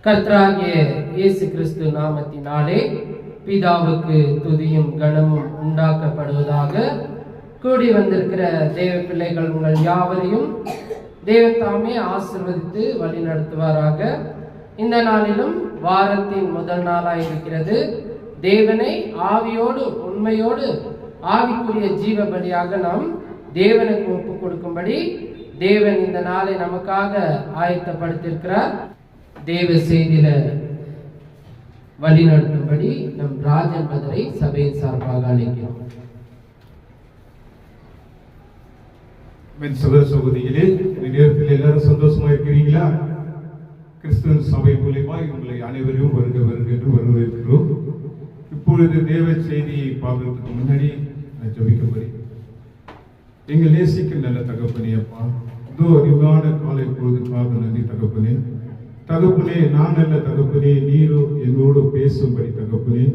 கர்த்தராகிய இயேசு கிறிஸ்து நாமத்தினாலே பிதாவுக்கு துதியும் கனமும் உண்டாக்கப்படுவதாக. கூடி வந்திருக்கிற தேவ பிள்ளைகள் உங்கள் யாவரையும் தேவத்தாமே ஆசீர்வதித்து வழி நடத்துவாராக. இந்த நாளிலும் வாரத்தின் முதல் நாளாக இருக்கிறது. தேவனை ஆவியோடு உண்மையோடு ஆவிக்குரிய ஜீவ பலியாக நாம் தேவனுக்கு ஒப்பு கொடுக்கும்படி தேவன் இந்த நாளை நமக்காக ஆயத்தப்படுத்தியிருக்கிறார். தேவ செய்தியில வழி நடத்தும்படி நம் ராஜன் பதரை சபையின் சார்பாக அழைக்கிறோம். சகோதரிகளே, இந்த நேரத்தில் எல்லாரும் சந்தோஷமா இருக்கிறீங்களா? கிறிஸ்துவின் சபை மூலியமா உங்களை அனைவரையும் வருக வருக என்று வரவேற்கிறோம். இப்பொழுது தேவ செய்தியை பார்க்கறதுக்கு முன்னாடி நான் ஜெபிக்கும்படி. எங்கள் நேசிக்க நல்ல தகப்பனே, அப்பா, இதோ அறிவான காலை பொழுதுக்காக நன்றி தகப்பனே. தகப்பனே, நான் நல்ல தகப்பனே, நீரோ என்னோடு பேசும்படி தகப்பனே.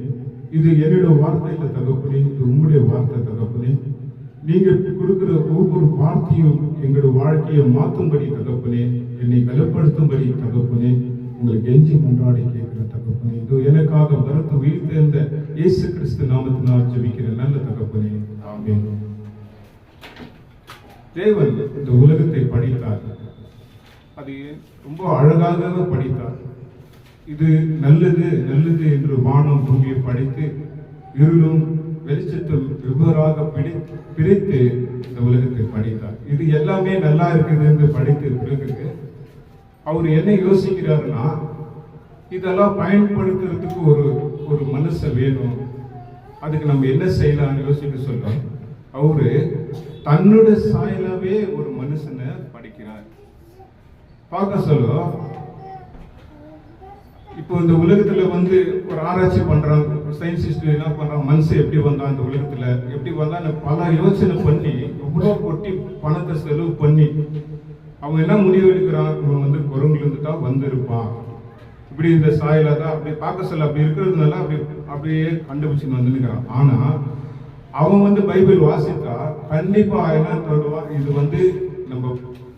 இது என்னோட வார்த்தை இல்லை தகப்பனே, இது உங்களுடைய வார்த்தை தகப்பனே. நீங்க கொடுக்கிற ஒவ்வொரு வார்த்தையும் எங்களோட வாழ்க்கையை மாற்றும்படி தகப்பனே, என்னை பலப்படுத்தும்படி தகப்பனே, உங்களுக்கு எஞ்சி கொண்டாடி கேட்கிற தகப்பனே. இது எனக்காக மறுத்து உயிர்த்தெழுந்த இயேசு கிறிஸ்து நாமத்தினால் ஜெபிக்கிற நல்ல தகப்பனே, ஆமென். தேவன் இந்த உலகத்தை படைத்தார். அது ரொம்ப அழகாக படித்தார். இது நல்லது நல்லது என்று வானம் பூமியை படைத்து இருளும் வெளிச்சத்தும் வெவ்வேறாக பிரித்து இந்த உலகத்தை படைத்தார். இது எல்லாமே நல்லா இருக்குது என்று படித்து பிறகு அவர் என்ன யோசிக்கிறாருன்னா, இதெல்லாம் பயன்படுத்துறதுக்கு ஒரு மனுஷன் வேணும். அதுக்கு நம்ம என்ன செய்யலாம்னு யோசிக்க சொல்றோம். அவரு தன்னோட சாயலாவே ஒரு மனுஷனை படிக்கிறார். பார்க்க சொல்லும். இப்போ இந்த உலகத்துல ஒரு ஆராய்ச்சி பண்றாங்க, சயின்டிஸ்ட் என்ன பண்றாங்க, மனுஷன் எப்படி வந்தான் இந்த உலகத்துல, எப்படி வந்தான்னு பல யோசனை பண்ணி எவ்வளோ கொட்டி பணத்தை செலவு பண்ணி அவங்க என்ன முடிவு எடுக்கிறான், இவன் குரங்குல இருந்து தான் வந்திருப்பான், இப்படி இந்த சாயல தான் அப்படி பார்க்க சொல்ல அப்படி இருக்கிறதுனால அப்படியே கண்டுபிடிச்சுன்னு வந்துருக்கிறான். ஆனா அவன் பைபிள் வாசித்தா கண்டிப்பா என்ன தருவான், இது நம்ம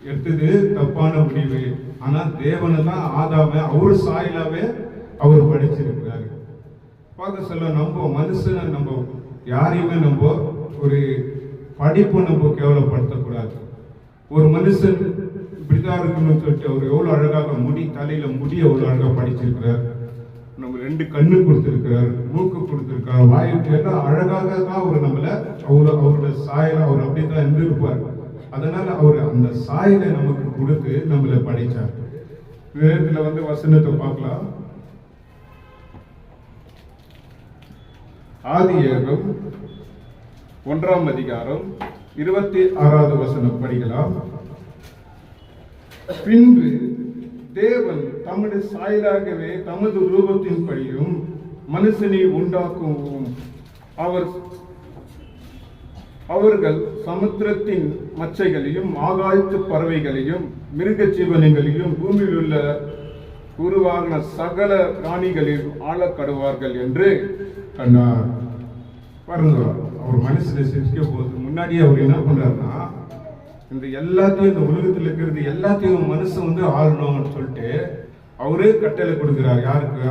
எடுத்தது தப்பான முடிவு. ஆனா தேவனை தான் ஆதாம அவரு சாயலாவே அவர் படிச்சிருக்கிறாரு. பார்க்க சொல்ல நம்ம மனுஷனை நம்ம யாரையுமே நம்ம ஒரு படிப்பு நம்ம கேவலப்படுத்தக்கூடாது. ஒரு மனுஷன் இப்படிதான் இருக்கணும்னு சொல்லிட்டு அவர் எவ்வளவு அழகாக தலையில முடி எவ்வளவு அழகா படிச்சிருக்கிறார். நம்ம 2 கண்ணு கொடுத்திருக்கிறார், மூக்கு கொடுத்திருக்கார், வாயுக்கு எல்லாம் அழகாக தான் அவர் நம்மள அவரோட சாயல அவர் அப்படித்தான் இருந்திருப்பார். அதனால அவர் அந்த சாயலை நமக்கு கொடுத்து நம்மளை படைச்சார். நேரத்துல வசனத்தை பார்க்கலாம். ஆதியாகமம் 1ஆம் அதிகாரம் 26வது வசனம் படிக்கலாம். பின்பு தேவன் தமது சாயலாகவே தமது ரூபத்தின்படியும் மனுஷனை உண்டாக்கவும் அவர்கள் சமுத்திரத்தின் மச்சைகளையும் ஆகாயத்து பறவைகளையும் மிருக ஜீவனங்களையும் பூமியில் உள்ள உருவாகின சகல பிராணிகளையும் ஆளக்கடுவார்கள் என்று கண்டார். பாருங்க, அவர் மனுஷனை சிரிக்க போது முன்னாடியே அவர் என்ன பண்றாருன்னா, இந்த எல்லாத்தையும் இந்த உலகத்தில் இருக்கிறது எல்லாத்தையும் மனுஷன் ஆளணும்னு சொல்லிட்டு அவரே கட்டளை கொடுக்கிறார். யாருக்கு?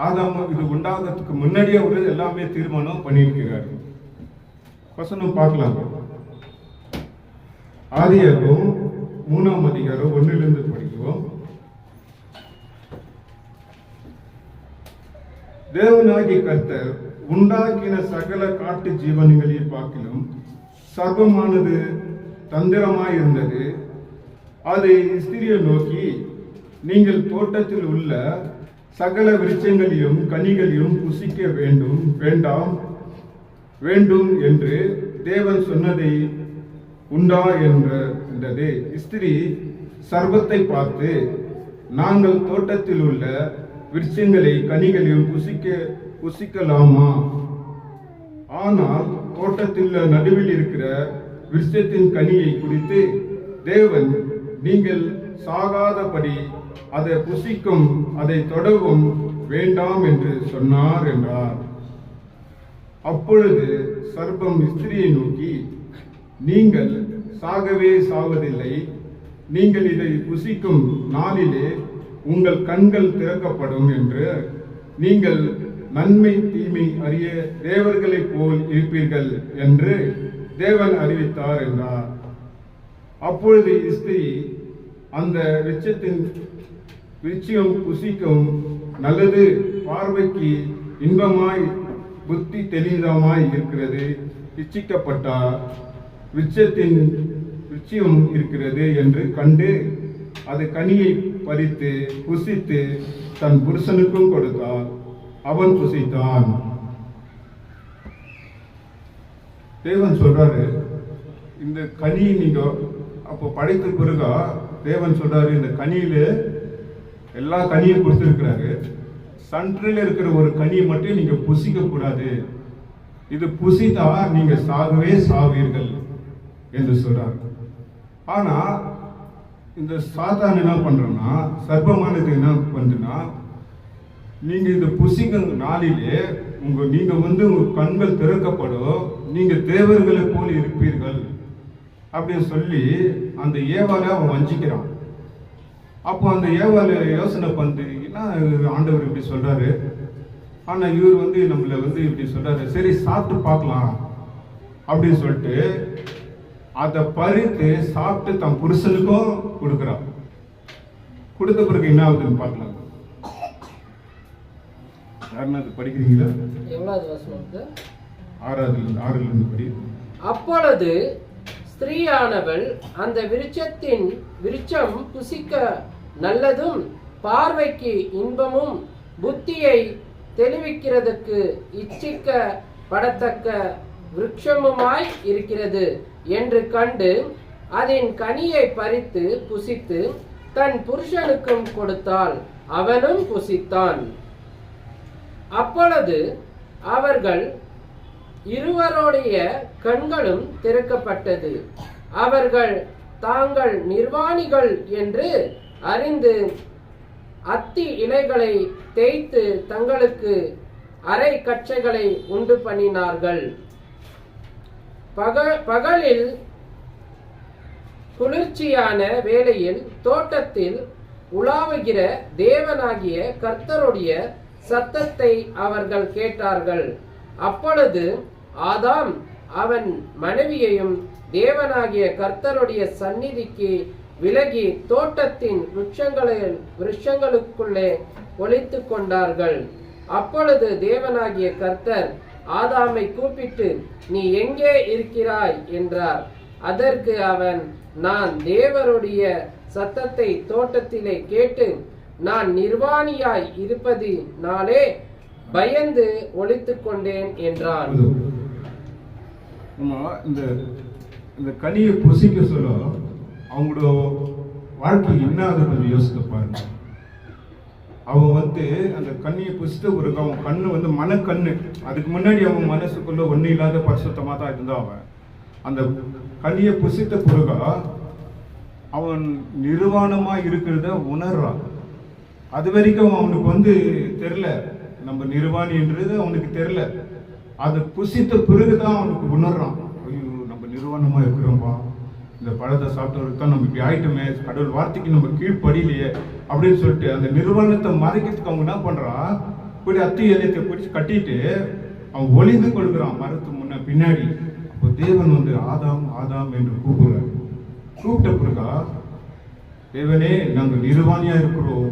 ஆதாமு இது உண்டாகிறதுக்கு முன்னாடியே அவரு எல்லாமே தீர்மானம் பண்ணியிருக்கிறார். வசனம் பார்க்கலாம். ஆதியாகமம் 3ஆம் அதிகாரம் 1லிருந்து படிக்குவோம். தேவனாகிய கர்த்தர் உண்டாக்கின சகல காட்டு ஜீவன்களை பார்க்கிலும் சர்வமானது தந்திரமாயிருந்தது. அதை ஸ்திரியை நோக்கி, நீங்கள் தோட்டத்தில் உள்ள சகல விருட்சங்களையும் கனிகளையும் புசிக்க வேண்டும் என்று தேவன் சொன்னதை உண்டா என்றது. ஸ்திரீ சர்வத்தை பார்த்து, நாங்கள் தோட்டத்தில் உள்ள விருட்சங்களை கனிகளையும் புசிக்கலாமா? ஆனால் தோட்டத்தில் நடுவில் இருக்கிற விருட்சத்தின் கனியை குறித்து தேவன், நீங்கள் சாகாதபடி அதை புசிக்கும் அதை தொடவும் வேண்டாம் என்று சொன்னார் என்றார். அப்பொழுது சர்ப்பம் ஸ்திரியை நோக்கி, நீங்கள் சாகவே சாவதில்லை, நீங்கள் இதை புசிக்கும் நாளிலே உங்கள் கண்கள் திறக்கப்படும் என்று நீங்கள் நன்மை தீமை அறிய தேவர்களைப் போல் இருப்பீர்கள் என்று தேவன் அறிவித்தார் என்றார். அப்பொழுது ஸ்திரீ அந்த விருட்சம் புசிக்கும் நல்லது, பார்வைக்கு இன்பமாய் புத்தி தெளிதமாய் இருக்கிறது, இச்சிக்கப்பட்டார் விருட்சம் இருக்கிறது என்று கண்டு அது கனியை பறித்து புசித்து தன் புருஷனுக்கும் கொடுத்தார். அவன் புசித்தான். தேவன் சொல்றாரு, இந்த கனி நீங்க அப்போ படைத்த பிறகா தேவன் சொல்றாரு, இந்த கனியில எல்லா கனியும் கொடுத்திருக்கிறாரு, சன்றில் இருக்கிற ஒரு கனியை மட்டும் நீங்க புசிக்க கூடாது, இது புசித்தா நீங்க சாகவே சாவீர்கள் என்று சொல்றாரு. ஆனா இந்த சாத்தான் என்ன பண்றோம்னா, சர்ப்பமானது என்ன பண்ணுதுன்னா, நீங்க இந்த புசிக்க நாளிலே நீங்க உங்க கண்கள் திறக்கப்படும், நீங்க தேவர்களை போல இருப்பீர்கள் அப்படின்னு சொல்லி அந்த ஏவாளை அவன் வஞ்சிக்கிறான். அப்போ அந்த ஏவாளை யோசனை பண்ணி, என்ன ஆண்டவர் இப்படி சொல்றாரு, ஆனா இவர் நம்மள இப்படி சொல்றாரு, சரி சாப்பிட்டு பார்க்கலாம் அப்படின்னு சொல்லிட்டு அதை பறித்து சாப்பிட்டு தன் புருஷனுக்கும் கொடுக்குறான். கொடுத்த பிறகு என்ன ஆகுதுன்னு பார்க்கலாம். யாருன்னா அது படிக்கிறீங்களா? எவ்வளவு வசனம்? 6 படி. அப்பொழுது ஸ்திரீயானவள் அந்த விருட்சம் புசிக்க நல்லதும் பார்வைக்கு இன்பமும் புத்தியை தெளிவிக்கிறதுக்கு இச்சிக்கப்படத்தக்க விருட்சமுமாய் இருக்கிறது என்று கண்டு அதன் கனியை பறித்து புசித்து தன் புருஷனுக்கும் கொடுத்தாள். அவனும் புசித்தான். அப்பொழுது அவர்கள் இருவருடைய கண்களும் திறக்கப்பட்டது, அவர்கள் தாங்கள் நிர்வாணிகள் என்று அறிந்து அத்தி இலைகளை தேய்த்து தங்களுக்கு அரை கச்சைகளை உண்டு பண்ணினார்கள். பகலில் குளிர்ச்சியான வேளையில் தோட்டத்தில் உலாவுகிற தேவனாகிய கர்த்தருடைய சத்தத்தை அவர்கள் கேட்டார்கள். அப்பொழுது ஆதாம் அவன் மனைவியையும் தேவனாகிய கர்த்தருடைய சந்நிதிக்கு விலகி தோட்டத்தின் விருட்சங்களுக்குள்ளே ஒளித்து கொண்டார்கள். அப்பொழுது தேவனாகிய கர்த்தர் ஆதாமை கூப்பிட்டு, நீ எங்கே இருக்கிறாய் என்றார். அதற்கு அவன், நான் தேவருடைய சத்தத்தை தோட்டத்திலே கேட்டு நான் நிர்வாணியாய் இருப்பதினாலே பயந்து ஒளித்துக் கொண்டேன் என்றான். இந்த கனியை புசிக்க சொல்ல அவங்களோட வாழ்க்கை என்ன கொஞ்சம் யோசித்து பாருங்க. அவன் அந்த கண்ணியை புசித்த பிறகு அவன் கண்ணு மனக்கண்ணு, அதுக்கு முன்னாடி அவன் மனசுக்குள்ள ஒன்றும் இல்லாத பரிசுத்தமாக தான் இருந்தான். அவன் அந்த கனியை புசித்த பிறகு அவன் நிர்வாணமா இருக்கிறத உணர்றான். அது வரைக்கும் அவனுக்கு தெரியல, நம்ம நிர்வாணின்றது அவனுக்கு தெரியல. அதை புசித்த பிறகுதான் அவனுக்கு உணர்றான், ஐயோ நம்ம நிர்வாணமா இருக்கிறோம்பா, இந்த பழத்தை சாப்பிட்டவருக்கு தான் நம்ம இப்படி ஆயிட்டுமே, கடவுள் வார்த்தைக்கு நம்ம கீழ்ப்படியிலையே அப்படின்னு சொல்லிட்டு அந்த நிர்வாணத்தை மறைக்கிறதுக்கு அவங்க என்ன பண்றான், இப்படி அத்தி இலையத்தை பிடிச்சி கட்டிட்டு அவன் ஒளிந்து கொள்கிறான் மரத்து முன்ன பின்னாடி. அப்போ தேவன் ஆதாம் ஆதாம் என்று கூப்பிடுறாரு. கூப்பிட்ட பிறகா, தேவனே நாங்கள் நிர்வாணியா இருக்கிறோம்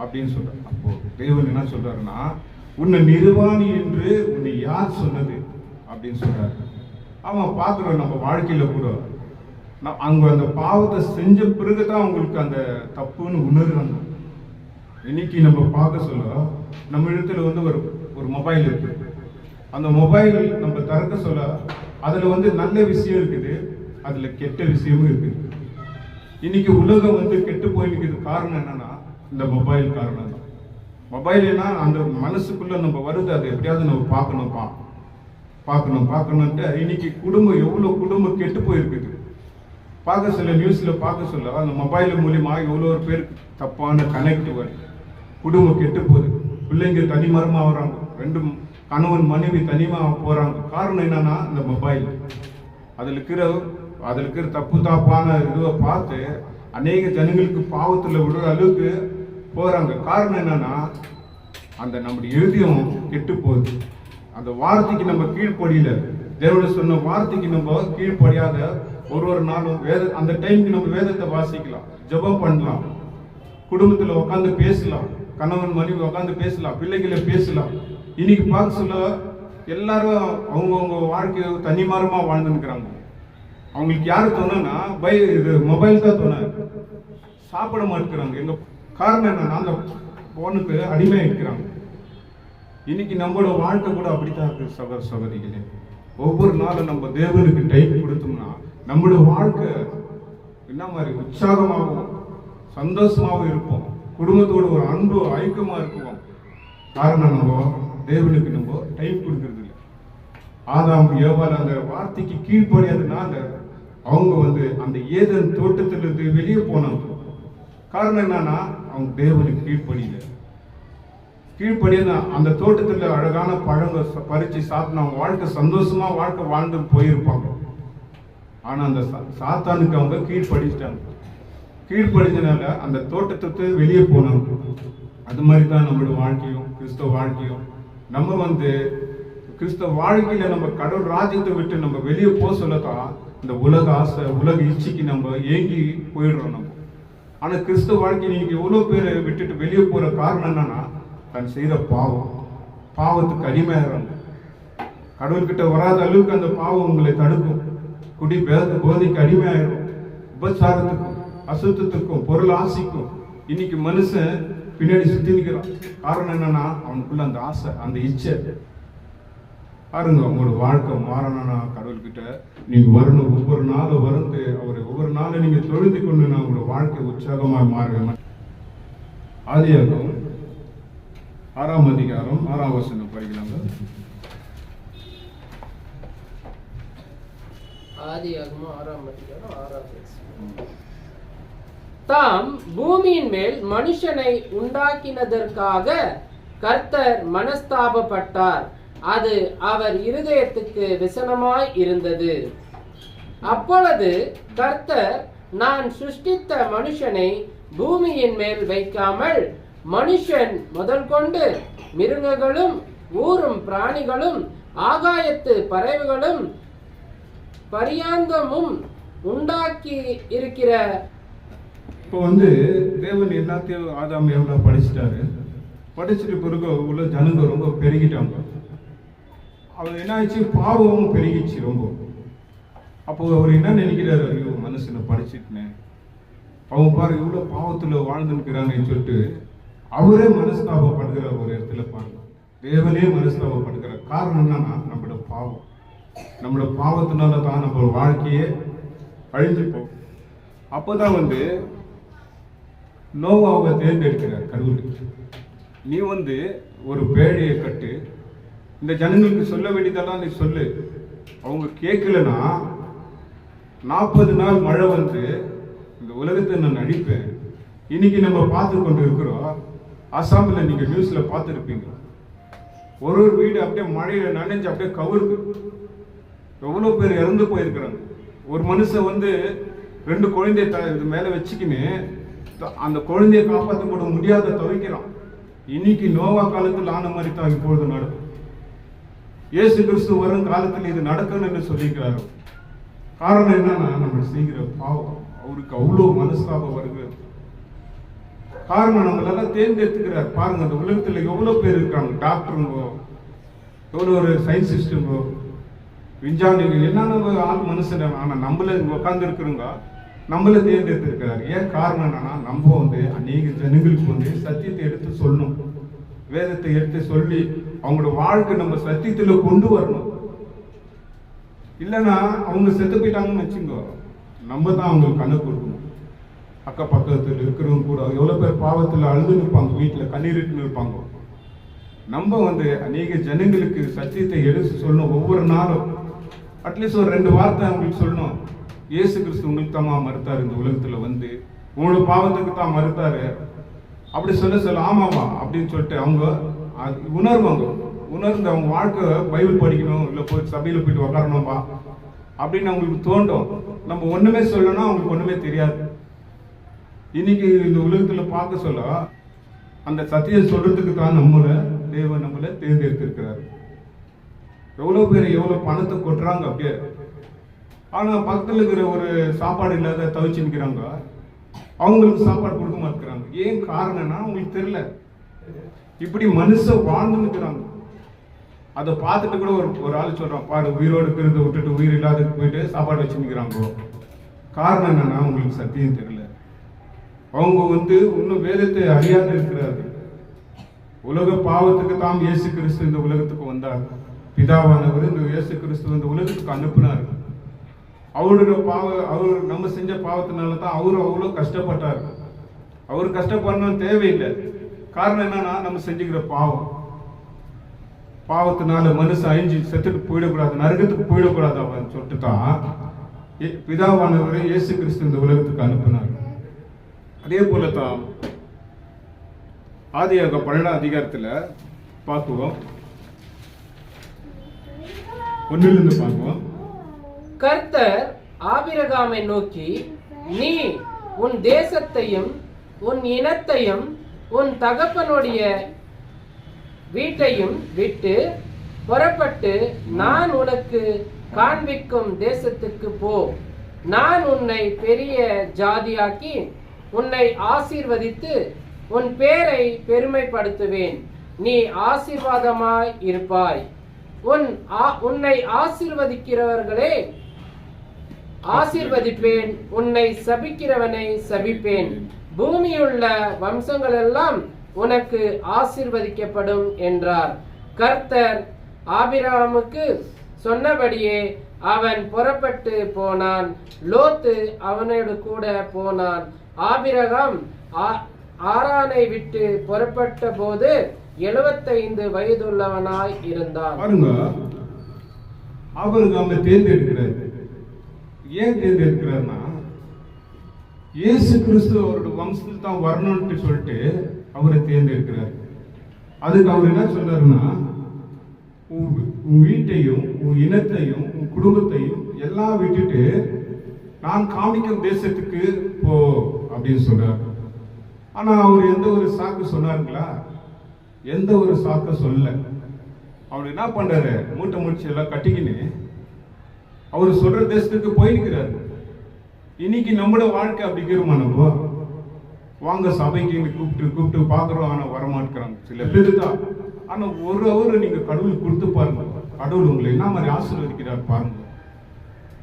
அப்படின்னு சொல்றாரு. அப்போ தேவன் என்ன சொல்றாருன்னா, உன்னை நிர்வாணி என்று உன்னை யார் சொன்னது அப்படின்னு சொல்றாரு. அவன் பார்க்குறோம் நம்ம வாழ்க்கையில கூட அங்க அந்த பாவத்தை செஞ்ச பிறகுதான் அவங்களுக்கு அந்த தப்புன்னு உணர்றாங்க. இன்னைக்கு நம்ம பார்க்க சொல்ல நம்ம இடத்துல ஒரு மொபைல் இருக்கு. அந்த மொபைல் நம்ம திறக்க சொல்ல அதுல நல்ல விஷயம் இருக்குது, அதுல கெட்ட விஷயமும் இருக்குது. இன்னைக்கு உலகம் கெட்டு போயிருக்கிறது காரணம் என்னன்னா இந்த மொபைல் காரணம் தான். மொபைல்னா அந்த மனசுக்குள்ள நம்ம வருது, அதை எப்படியாவது நம்ம பார்க்கணும்ட்டு இன்னைக்கு குடும்பம் எவ்வளவு குடும்பம் கெட்டு போயிருக்குது. பார்க்க சொல்ல நியூஸ்ல பார்க்க சொல்ல அந்த மொபைல் மூலியமா எவ்வளோ பேருக்கு தப்பான கனெக்ட் வருது, குடும்பம் கெட்டு போகுது, பிள்ளைங்க தனிமரமா வர்றாங்க, 2 கணவன் மனைவி தனிமா போறாங்க. காரணம் என்னன்னா இந்த மொபைல். அதுல இருக்கிற தப்பான இதுவை பார்த்து அநேக ஜனங்களுக்கு பாவத்துல விடுற அளவுக்கு போறாங்க. காரணம் என்னன்னா, அந்த நம்முடைய இருதயம் கெட்டு போகுது. அந்த வார்த்தைக்கு நம்ம கீழ்ப்படியில, தேவனுடைய சொன்ன வார்த்தைக்கு நம்ம கீழ்ப்படியாத ஒரு நாளும் அந்த டைமுக்கு நம்ம வேதத்தை வாசிக்கலாம், ஜெபம் பண்ணலாம், குடும்பத்துல உட்காந்து பேசலாம், கணவன் மனைவி உட்காந்து பேசலாம், பிள்ளைகளை பேசலாம். இன்னைக்கு பார்க்க சொல்ல எல்லாரும் அவங்கவுங்க வாழ்க்கையை தனிமாரமா வாழ்ந்துருக்கிறாங்க. அவங்களுக்கு யாரு தோணுன்னா இது மொபைல் தான் தோண, சாப்பிட மாட்டேங்கிறாங்க. எங்க காரணம் என்னன்னா, அந்த போனுக்கு அடிமையா இருக்கிறாங்க. இன்னைக்கு நம்மளோட வாழ்க்கை கூட அப்படித்தான் இருக்கு சகோதர சகோதரிகளே. ஒவ்வொரு நாளும் நம்ம தேவனுக்கு டைம் கொடுத்தோம்னா நம்மளோட வாழ்க்கை என்ன மாதிரி உற்சாகமாகவும் சந்தோஷமாகவும் இருப்போம். குடும்பத்தோட ஒரு அன்பு ஐக்கியமா இருக்குவோம். காரணம் நம்ம தேவனுக்கு நம்ம டைம் கொடுக்கறது இல்லை. ஆதாம் ஏவாள் அந்த வார்த்தைக்கு கீழ்ப்படியாதுனால அவங்க அந்த ஏதேன் தோட்டத்திலிருந்து வெளியே போனாங்க. காரணம் என்னன்னா, அவங்க தேவனுக்கு கீழ்ப்படிய அந்த தோட்டத்துல அழகான பழங்க பறிச்சு சாப்பிட்டு அவங்க வாழ்க்கை சந்தோஷமா வாழ்க்கை வாழ்ந்து போயிருப்பாங்க. ஆனா அந்த சாத்தானுக்கு அவங்க கீழ்ப்படிச்சிட்டாங்க. கீழ்ப்படிஞ்சனால அந்த தோட்டத்துக்கு வெளியே போனாங்க. அது மாதிரி தான் நம்மளோட வாழ்க்கையும் கிறிஸ்தவ வாழ்க்கையும். நம்ம கிறிஸ்தவ வாழ்க்கையில நம்ம கடவுள் ராஜ்யத்தை விட்டு நம்ம வெளியே போக சொல்லத்தான் இந்த உலக ஆசை உலக இச்சைக்கு நம்ம ஏங்கி போயிடுறோம் நம்ம. ஆனா கிறிஸ்தவ வாழ்க்கை நீங்க எவ்வளவு பேர் விட்டுட்டு வெளியே போற காரணம் என்னன்னா, தன் செய்யற பாவத்துக்கு அடிமையாகிறாங்க. கடவுள்கிட்ட வராத அளவுக்கு அந்த பாவம் உங்களை தடுக்கும். குடி போதைக்கு அடிமையாயிரும், உபச்சாரத்துக்கும் அசுத்தத்துக்கும் பொருள் ஆசைக்கும் இன்னைக்கு மனுஷன் பின்னாடி சுத்தி நிற்கிறான். காரணம் என்னன்னா, அவனுக்குள்ள அந்த ஆசை அந்த இச்சை. பாருங்க, உங்களோட வாழ்க்கை மாறணும்னா கடவுள்கிட்ட நீங்க வரணும். ஒவ்வொரு நாளும் வந்து அவரை ஒவ்வொரு நாளும் நீங்க தொழுது கொண்டு உங்களோட வாழ்க்கை உற்சாகமாக மாறுவேன். ஆதியாகமம் 6ஆம் அதிகாரம் 6ஆம் வசனம் படிக்கலாங்க. ஆதியாகமம் 6ஆம் அதிகாரம் 6ஆம் வசனம். தாம் பூமியின் மேல் மனுஷனை உண்டாக்கினதற்காக கர்த்தர் மனஸ்தாபப்பட்டார். அது அவர் இருதயத்துக்கு விசனமாய் இருந்தது. அப்பொழுது கர்த்தர், நான் சிருஷ்டித்த மனுஷனை பூமியின் மேல் வைக்காமல் மனுஷன் முதல் கொண்டு மிருகங்களும் ஊரும் பிராணிகளும் ஆகாயத்து பறவைகளும் பரியாந்தமும் உண்டாக்கி இருக்கிற. இப்போ தேவன் எல்லாத்தையும் ஆதாம் எவ்வளவு படிச்சுட்டாரு. படிச்சுட்டு பிறகு உள்ள ஜனங்க ரொம்ப பெருகிட்டாங்க. அவர் என்ன ஆச்சு, பாவமும் பெருகிச்சு ரொம்ப. அப்போ அவர் என்ன நினைக்கிறாரு, ஐயோ மனுஷனை படிச்சுட்டேன், அவங்க பாரு இவ்வளவு பாவத்துல வாழ்ந்துருக்கிறாங்கன்னு சொல்லிட்டு அவரே மனஸ்தாபப்படுகிறார். ஒரு இடத்துல பாருங்க, தேவனே மனஸ்தாபப்படுகிறார். காரணம் என்னன்னா, நம்மளோட பாவம். நம்மளோட பாவத்தினால தான் நம்ம வாழ்க்கையே அழிஞ்சு போகும். அப்போதான் நோவாவை தேர்ந்தெடுக்கிறார் கடவுள். நீ ஒரு பேழையை கட்டு, இந்த ஜனங்களுக்கு சொல்ல வேண்டியதெல்லாம் நீ சொல்லு. அவங்க கேட்கலன்னா 40 நாள் மழை இந்த உலகத்தை நான் அழிப்பேன். இன்னைக்கு நம்ம பார்த்து கொண்டு இருக்கிறோம். அசாமில் நீங்க நியூஸ்ல பார்த்துருப்பீங்க, ஒரு வீடு அப்படியே மழையில நனைஞ்சு அப்படியே கவுருக்கு. எவ்வளவு பேர் இறந்து போயிருக்கிறாங்க. ஒரு மனுஷன் 2 குழந்தைய இது மேல வச்சுக்கின்னு அந்த குழந்தைய காப்பாற்ற கூட முடியாத தவிக்கிறான். இன்னைக்கு நோவா காலத்தில் ஆன மாதிரி தான் இப்பொழுது நடக்கும். இயேசு கிறிஸ்து வரும் காலத்தில் இது நடக்கணும் என்று சொல்லிக்கிறாரு. காரணம் என்னன்னா, நம்ம செய்கிற பாவம். அவருக்கு அவ்வளோ மனஸ்தாபம் வருகிறது. காரணம் நம்மளெல்லாம் தேர்ந்தெடுத்துக்கிறார். பாருங்க, அந்த உலகத்தில் எவ்வளவு பேர் இருக்காங்க. டாக்டருங்கோ, எவ்வளோ ஒரு சயின்டிஸ்டுங்கோ, விஞ்ஞானிகள், என்னென்ன ஆள் மனுஷன். ஆனா நம்மள உட்கார்ந்து இருக்கிறோங்க, நம்மள தேர்ந்தெடுத்திருக்கிறார். ஏன் காரணம் என்னன்னா, நம்ம அநேக ஜனங்களுக்கு சத்தியத்தை எடுத்து சொல்லணும், வேதத்தை எடுத்து சொல்லி அவங்களோட வாழ்க்கை நம்ம சத்தியத்துல கொண்டு வரணும். இல்லைன்னா அவங்க செத்து போயிட்டாங்கன்னு வச்சுக்கோ, நம்ம தான் அவங்களுக்கு கணக்கு கொடுக்கணும். அக்க பக்கத்தில் இருக்கிறவங்க கூட எவ்வளவு பேர் பாவத்தில் அழுது நிற்பாங்க, வீட்டில் கண்ணீரிட்டு இருப்பாங்க. நம்ம அநேக ஜனங்களுக்கு சத்தியத்தை எடுத்து சொல்லணும். ஒவ்வொரு நாளும் அட்லீஸ்ட் ஒரு 2 வார்த்தை அவங்களுக்கு சொல்லணும். இயேசு கிறிஸ்து உங்களுக்கு தான் மறுத்தாரு, இந்த உலகத்துல உங்களோட பாவத்துக்கு தான் மறுத்தாரு அப்படி சொல்ல ஆமாவா அப்படின்னு சொல்லிட்டு அவங்க உணர்வாங்க. உணர்ந்து அவங்க வாழ்க்கை பைபிள் படிக்கணும், இல்லை போய் சபையில போயிட்டு உக்காரணும்பா அப்படின்னு அவங்களுக்கு தோண்டும். நம்ம ஒண்ணுமே சொல்லணும், அவங்களுக்கு ஒண்ணுமே தெரியாது. இன்னைக்கு இந்த உலகத்துல பார்க்க சொல்ல அந்த சத்தியம் சொல்றதுக்கு தான் தேவன் நம்மளை தேர்ந்தெடுத்திருக்கிறார். எவ்வளவு பேர் எவ்வளவு பணத்தை கொட்டுறாங்க அப்படியே, ஆனா பக்கத்துல இருக்கிற ஒரு சாப்பாடு இல்லாத தவிச்சு நிற்கிறாங்க, அவங்களுக்கு சாப்பாடு கொடுக்க மாட்டேங்கிறாங்க. ஏன் காரணம்னா அவங்களுக்கு தெரியல இப்படி மனுஷன் வாழ்ந்து நிற்கிறாங்க. அதை பார்த்துட்டு கூட ஒரு ஆள் சொல்றான், பாரு உயிரோடு இருக்கிறத விட்டுட்டு உயிர் இல்லாததுக்கு போயிட்டு சாப்பாடு வச்சு நிற்கிறாங்க. காரணம் என்னன்னா அவங்களுக்கு சத்தியம் தெரியல. அவங்க இன்னும் வேதத்தை அறியாது இருக்கிறார்கள். உலக பாவத்துக்கு தாம் இயேசு கிறிஸ்து இந்த உலகத்துக்கு வந்தார். பிதாவானவர் இந்த இயேசு கிறிஸ்து இந்த உலகத்துக்கு அனுப்பினார். அவர் நம்ம செஞ்ச பாவத்தினால தான் அவரு அவ்வளோ கஷ்டப்பட்டார். அவர் கஷ்டப்படணும் தேவையில்லை. காரணம் என்னன்னா நம்ம செஞ்சுக்கிற பாவத்தினால மனுஷன் அழிஞ்சு செத்துட்டு போயிடக்கூடாது, நரகத்துக்கு போயிடக்கூடாது அவன் சொல்லிட்டு தான் பிதாவானவரை இயேசு கிறிஸ்து இந்த உலகத்துக்கு அனுப்பினார். அதே போலதான் ஆதியாகமம் 12ஆம் அதிகாரத்துல பார்க்குவோம், 1 பார்க்குவோம். கர்த்தர் ஆபிரகாமை நோக்கி, நீ உன் தேசத்தையும் உன் இனத்தையும் உன் தகப்பனுடைய வீட்டையும் விட்டு புறப்பட்டு நான் உனக்கு காண்பிக்கும் தேசத்துக்கு போ. நான் உன்னை பெரிய ஜாதியாக்கி உன்னை ஆசீர்வதித்து உன் பேரை பெருமைப்படுத்துவேன். நீ ஆசீர்வாதமாய் இருப்பாய். உன்னை ஆசீர்வதிக்கிறவர்களே ஆசீர்வதிப்பேன், உன்னை சபிக்கிறவனை சபிப்பேன். பூமியுள்ள வம்சங்கள் எல்லாம் உனக்கு ஆசீர்வதிக்கப்படும் என்றார். கர்த்தர் ஆபிரகாமுக்கு சொன்னபடியே அவன் புறப்பட்டு போனான். லோத்து அவனோடு கூட போனான். ஆபிரகாம் ஆரானை விட்டு புறப்பட்ட போது 75 வயதுள்ளவனாய் இருந்தான். ஆபிரகாமை தேர்ந்தெடுக்கிறார். ஏன் தேர்ந்தெடுக்கிறார்னா, இயேசு கிறிஸ்து அவரோட வம்சத்தில் தான் வரணும்னு சொல்லிட்டு அவரை தேர்ந்தெடுக்கிறார். அதுக்கு அவர் என்ன சொல்றாருன்னா, உன் வீட்டையும் உன் இனத்தையும் உன் குடும்பத்தையும் எல்லாம் விட்டுட்டு நான் காமிக்கும் தேசத்துக்கு போ அப்படின்னு சொல்றார். ஆனா அவர் எந்த ஒரு சாக்கு சொன்னாருங்களா? எந்த ஒரு சாக்க சொல்லல. அவர் என்ன பண்றாரு, மூட்டை முடிச்சு எல்லாம் கட்டிக்கின்னு அவர் சொல்ற தேசத்துக்கு போயிருக்கிறாரு. இன்னைக்கு நம்மளோட வாழ்க்கை அப்படி இருக்கிறோமா? நம்ம வாங்க சபைக்கு கூப்பிட்டு பாக்குறோம், ஆனா வரமாட்டேங்கிறாங்க சில பேரு தான். ஆனா ஒரு அவர் நீங்க கடவுளுக்கு கொடுத்து பாருங்க, கடவுள் உங்களை என்ன மாதிரி ஆசீர்வதிக்கிறார் பாருங்க.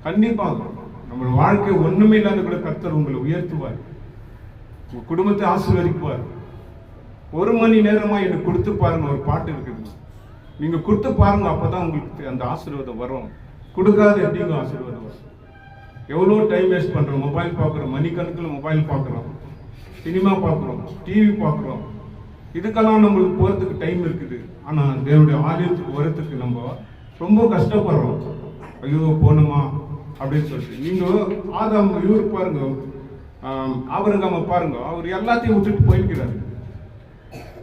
கண்டிப்பாக நம்ம வாழ்க்கை ஒண்ணுமே இல்லாத கூட கர்த்தர் உங்களை உயர்த்துவார், உங்க குடும்பத்தை ஆசீர்வதிக்குவார். 1 மணி நேரமா எனக்கு கொடுத்து பாருங்க, ஒரு பாட்டு இருக்குது, நீங்க கொடுத்து பாருங்க, அப்பதான் உங்களுக்கு அந்த ஆசீர்வாதம் வரும். கொடுக்காத எப்படிங்க ஆசீர்வாதம் வரும்? எவ்வளோ டைம் வேஸ்ட் பண்றோம், மொபைல் பார்க்குறோம், மணிக்கணக்கில் மொபைல் பார்க்குறோம், சினிமா பார்க்குறோம், டிவி பார்க்குறோம். இதுக்கெல்லாம் நம்மளுக்கு போகிறதுக்கு டைம் இருக்குது. ஆனால் தேவனுடைய ஆலயத்துக்கு வரத்துக்கு நம்ம ரொம்ப கஷ்டப்படுறோம். ஐயோ போனோமா அப்படின்னு சொல்லிட்டு. நீங்கள் ஆதாம் இவர் பாருங்க, ஆபிரகாமை பாருங்க, அவர் எல்லாத்தையும் விட்டுட்டு போயிருக்கிறார்.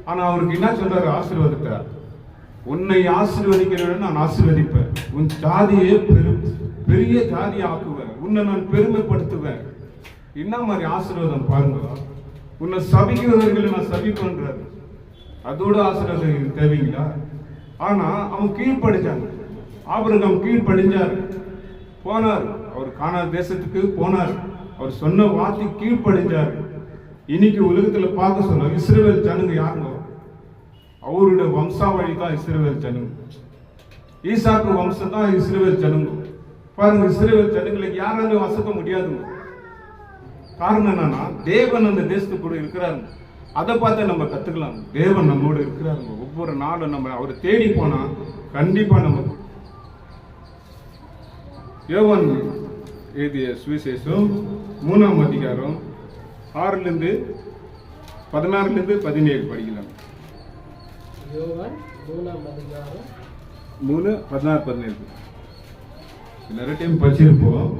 ஆனால் அவருக்கு என்ன சொல்றாரு ஆசீர்வாதத்தை? உன்னை ஆசீர்வதிக்கிறவன் நான் ஆசீர்வதிப்பேன், உன் ஜாதியை பெரிய ஜாதியை ஆக்குவேன், உன்னை நான் பெருமைப்படுத்துவேன். என்ன மாதிரி ஆசீர்வாதம் பாருங்க. உன்னை சபிக்கிறவர்களை நான் சபிப்பேன்றாரு. அதோட ஆசீர்வாதம் தேவைங்களா? ஆனா அவன் கீழ்ப்படிச்சாங்க. ஆபிரகாம் கீழ்ப்படிஞ்சார், போனார். அவர் கானான் தேசத்துக்கு போனார். அவர் சொன்ன வார்த்தை கீழ்ப்படிஞ்சார். இன்னைக்கு உலகத்துல பார்க்க சொன்ன இஸ்ரவேல் ஜனங்க யாருங்க? அவருடைய வம்சாவளி தான் இஸ்ரவேல் ஜனங்க. ஈசாக்கு வம்சம் தான் இஸ்ரவேல் ஜனங்க. பாருங்க, இஸ்ரவேல் ஜனங்களுக்கு யாராலும் வசக்க முடியாதுங்க. காரணம் என்னன்னா, தேவன் அந்த தேசத்துக்கு கூட இருக்கிறாருங்க. அதை பார்த்து நம்ம கத்துக்கலாம். தேவன் நம்மோட இருக்கிறாருங்க. ஒவ்வொரு நாளும் நம்ம அவரை தேடி போனா கண்டிப்பா நம்ம. யோவான் எழுதிய சுவிசேஷம் 3ஆம் அதிகாரம் 6 16 17 படிக்கலாம். யோவான் 3ஆம் அதிகாரம் 3 16 17 நிறைய டைம் படிச்சிருப்போம்.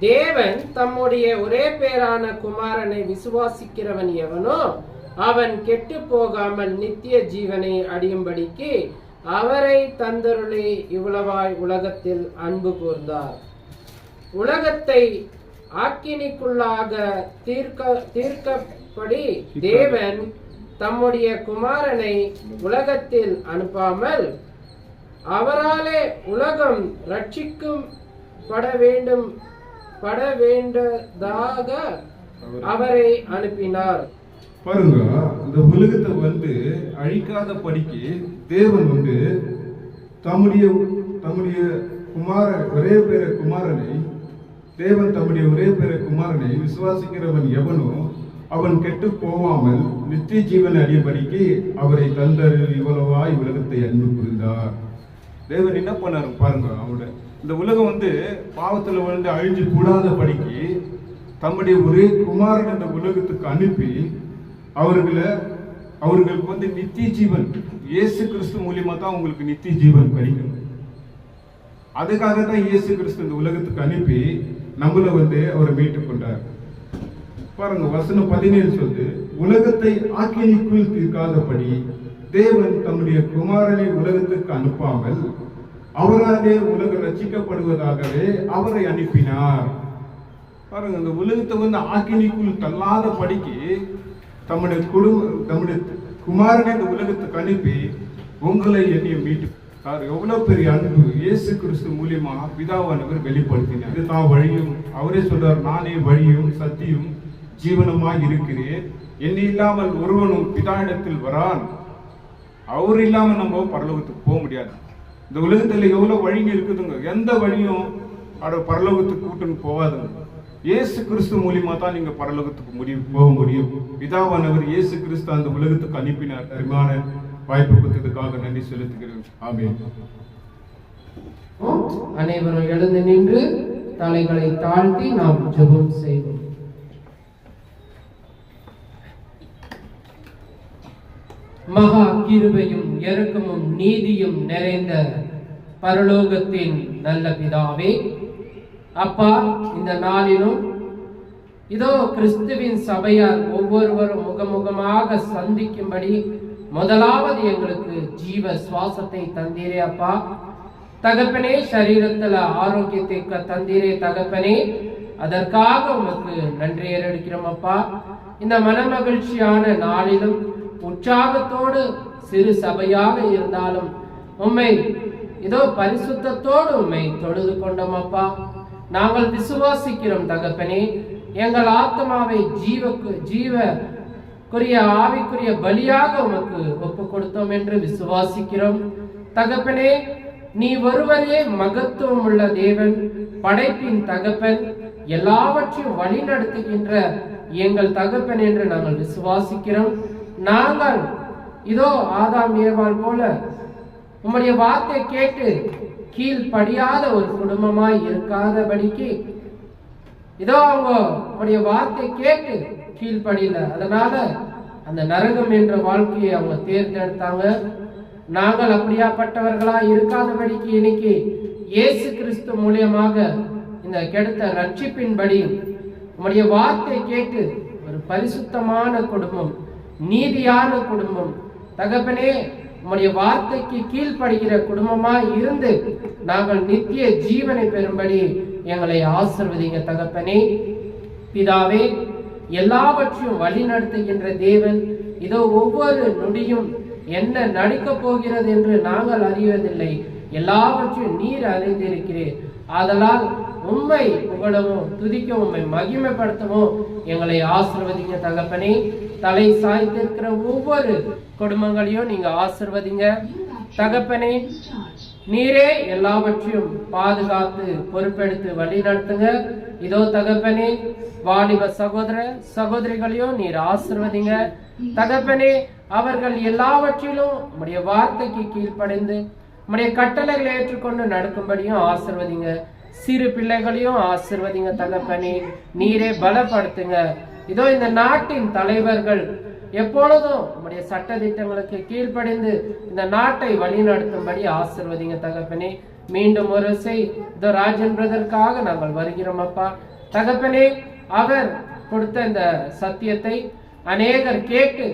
தேவன் தம்முடைய ஒரே பேரான குமாரனை விசுவாசிக்கிறவன் எவனோ அவன் கெட்டு போகாமல் நித்திய ஜீவனை அடையும்படிக்கு அவரை தந்தருளி இவ்வளவாய் உலகத்தில் அன்பு கூர்ந்தார். உலகத்தை ஆக்கினிக்குள்ளாக தீர்க்கப்படி தேவன் தம்முடைய குமாரனை உலகத்தில் அனுப்பாமல் அவராலே உலகம் ரட்சிக்கப்பட வேண்டதாக அவரை அனுப்பினார். பாருங்க, இந்த உலகத்தை வந்து அழிக்காத படிக்கு தேவன் வந்து தம்முடைய ஒரே பேர குமாரனை தேவன் தம்முடைய ஒரே பேர குமாரனை விசுவாசிக்கிறவன் எவனோ அவன் கெட்டு போவாமல் நித்திய ஜீவன் அடையும்படிக்கு அவரை தந்தரில் இவ்வளவாய் உலகத்தை அன்பு புரிந்தார். தேவன் என்ன பண்ணாரு பாருங்க, அவருடைய இந்த உலகம் வந்து பாவத்துல விழுந்து அழிஞ்சு கூடாத படிக்கு தம்முடைய ஒரே குமாரன் இந்த உலகத்துக்கு அனுப்பி அவர்களுக்கு வந்து நித்திய ஜீவன் இயேசு கிறிஸ்து மூலியமா தான் உங்களுக்கு நித்திய ஜீவன் கிடைக்கும். அதுக்காக தான் இயேசு கிறிஸ்து இந்த உலகத்துக்கு அனுப்பி நம்மள வந்து அவரை மீட்டுக் கொண்டார். பாருங்க, வசனம் 17 சொல்லுது, உலகத்தை ஆக்கினிக்குள் தீர்க்காதபடி தேவன் தம்முடைய குமாரனை உலகத்துக்கு அனுப்பாமல் அவராலே உலகம் ரட்சிக்கப்படுவதாகவே அவரை அனுப்பினார். பாருங்க, இந்த உலகத்தை வந்து ஆக்கினிக்குள் தள்ளாத படிக்கு தம்முடைய குமாரனை இந்த உலகத்துக்கு அனுப்பி உங்களை என்னைய மீட்டு எவ்வளவு பெரிய அன்பு இயேசு கிறிஸ்து மூலியமா பிதாவானவர் வெளிப்படுத்தினார். இதுதான் வழியும். அவரே சொல்றார், நானே வழியும் சத்தியும் ஜீவனமாய் இருக்கிறேன், என்னை இல்லாமல் ஒருவனும் பிதாவிடத்தில் வரான். அவர் இல்லாம நம்ம பரலோகத்துக்கு போக முடியாது. இந்த உலகத்துல எவ்வளவு வழிங்க இருக்குதுங்க, எந்த வழியும் பரலோகத்துக்கு கூட்டுன்னு போகாதுங்க. இயேசு கிறிஸ்து மூலியமா தான் நீங்க பரலோகத்துக்கு போக முடியும். பிதாவானவர் இயேசு கிறிஸ்து அந்த உலகத்துக்கு அனுப்பினார். அருமையான வாய்ப்பு கொடுத்ததுக்காக நன்றி செலுத்துகிறேன். ஆமென். அனைவரும் எழுந்து நின்று தலைகளை தாழ்த்தி நாம் ஜெபம் செய்வோம். மகா கிருபையும் இரக்கமும் நீதியும் நிறைந்த பரலோகத்தின் நல்ல பிதாவே, அப்பா, இந்த நாளிலும் இதோ கிறிஸ்துவின் சபையார் ஒவ்வொருவரும் முகமுகமாக சந்திக்கும்படி முதலாவது எங்களுக்கு ஜீவ சுவாசத்தை தந்தீரே அப்பா. தகப்பனே, சரீரத்துல ஆரோக்கியத்தை தந்தீரே தகப்பனே, அதற்காக உமக்கு நன்றி ஏறெடுக்கிறோம் அப்பா. இந்த மனமகிழ்ச்சியான நாளிலும் உற்சாகத்தோடு சிறு சபையாக இருந்தாலும் உம்மை இதோ பரிசுத்தத்தோடு உம்மை தொழுது கொண்டோம் அப்பா. நாங்கள் விசுவாசிக்கிறோம் தகப்பனே, எங்கள் ஆத்மாவை ஜீவக்குரிய ஆவிக்குரிய பலியாக உமக்கு ஒப்பு கொடுத்தோம் என்று விசுவாசிக்கிறோம் தகப்பனே. நீ ஒருவரே மகத்துவம் உள்ள தேவன், படைப்பின் தகப்பன், எல்லாவற்றையும் வழி நடத்துகின்ற எங்கள் தகப்பன் என்று நாங்கள் விசுவாசிக்கிறோம். நாங்கள் இதோ ஆதாம் ஏவாள் போல உம்முடைய வார்த்தை கேட்டு கீழ்படியாத ஒரு குடும்பமாய் இருக்காதபடிக்கு இதோ அவங்க உம்முடைய வார்த்தை கேட்டு கீழ்படியில, அதனால அந்த நரகம் என்ற வாழ்க்கையை அவங்க தேர்ந்தெடுத்தாங்க. நாங்கள் அப்படியாப்பட்டவர்களா இருக்காதபடிக்கு இன்னைக்கு இயேசு கிறிஸ்து மூலியமாக இந்த கெடுத்த ரட்சிப்பின்படி உம்முடைய வார்த்தை கேட்டு ஒரு பரிசுத்தமான குடும்பம், நீதியான குடும்பம் தகப்பனே, உம்முடைய வார்த்தைக்கு கீழ்ப்படுகிற குடும்பமாய் இருந்து நாங்கள் நித்திய ஜீவனை பெறும்படி எங்களை ஆசீர்வதிங்க தகப்பனே. பிதாவே, எல்லாவற்றையும் வழி நடத்துகின்ற தேவன், இதோ ஒவ்வொரு நொடியும் என்ன நடக்கப் போகிறது என்று நாங்கள் அறிவதில்லை, எல்லாவற்றையும் நீர் அறிந்திருக்கிறீர். ஆதலால் உம்மை புகழவும் துதிக்கவும் உம்மை மகிமைப்படுத்தவும் எங்களை ஆசீர்வதிங்க தகப்பனே. தலை சாய்த்திருக்கிற ஒவ்வொரு குடும்பங்களையும் நீங்க ஆசீர்வதிங்க தகப்பனே. நீரே எல்லாவற்றையும் பாதுகாத்து பொறுப்பெடுத்து வழி நடத்துங்க. இதோ தகப்பனே, வாலிப சகோதர சகோதரிகளையும் நீர் ஆசீர்வதிங்க தகப்பனே. அவர்கள் எல்லாவற்றிலும் உம்முடைய வார்த்தைக்கு கீழ்ப்படைந்து உம்முடைய கட்டளைகளை ஏற்றுக்கொண்டு நடக்கும்படியும் ஆசீர்வதிங்க. சிறு பிள்ளைகளையும் ஆசீர்வதிங்க தகப்பனே. நீரே பலப்படுத்துங்க. இதோ இந்த நாட்டின் தலைவர்கள் எப்பொழுதும் உம்முடைய சட்ட திட்டங்களுக்கு கீழ்ப்படைந்து இந்த நாட்டை வழி நடத்தும்படி ஆசீர்வதிங்க தகப்பனே. மீண்டும் ஒரு இதோ ராஜன் பிரதருக்காக நாங்கள் வருகிறோம் அப்பா தகப்பனே. அவர் கொடுத்த இந்த சத்தியத்தை அநேகர் கேட்டு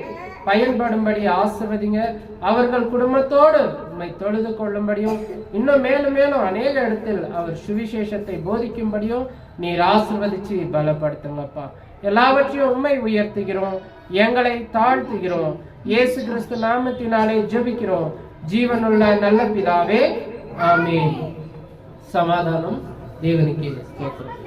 பயன்படும்படி ஆசீர்வதிங்க. அவர்கள் குடும்பத்தோடு உம்மை தொழுது கொள்ளும்படியும் இன்னும் மேலும் மேலும் அநேக இடத்தில் அவர் சுவிசேஷத்தை போதிக்கும்படியும் நீர் ஆசீர்வதிச்சு பலப்படுத்துங்கப்பா. எல்லாவற்றையும் உம்மை உயர்த்துகிறோம், எங்களை தாழ்த்துகிறோம். இயேசு கிறிஸ்து நாமத்தினாலே ஜெபிக்கிறோம் ஜீவனுள்ள நல்ல பிதாவே, ஆமென். சமாதானம். தேவனுக்கே ஸ்தோத்திரம்.